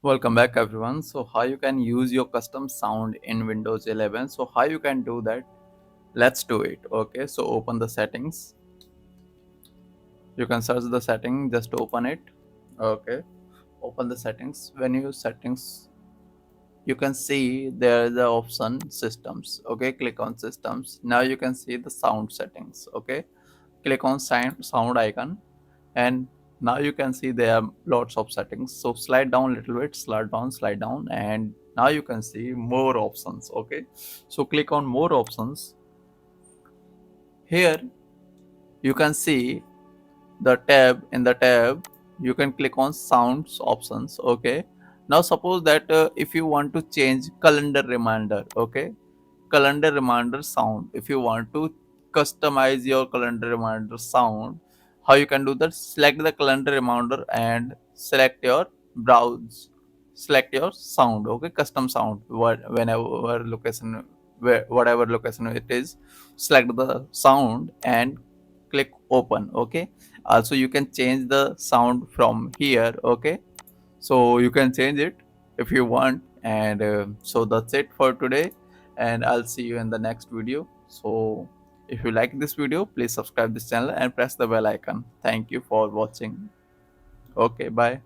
Welcome back everyone. So how you can use your custom sound in Windows 11. So how you can do that? Let's do it. Okay, so open the settings. You can search the setting, just open it. Okay, open the settings. When you settings, you can see there is the option systems. Okay, click on systems. Now you can see the sound settings. Okay, click on sound icon, and now you can see there are lots of settings. So slide down a little bit, slide down, and now you can see more options. Okay, so click on more options. Here you can see the tab. In the tab you can click on sounds options. Okay, now suppose that if you want to change calendar reminder. Okay, calendar reminder sound, if you want to customize your calendar reminder sound, how you can do that? Select the calendar reminder and select your browse, select your sound. Okay, custom sound, whenever location, whatever location it is, select the sound and click open. Okay, also you can change the sound from here. Okay, so you can change it if you want. And so that's it for today, and I'll see you in the next video. So if you like this video, please subscribe this channel and press the bell icon. Thank you for watching. Okay, bye.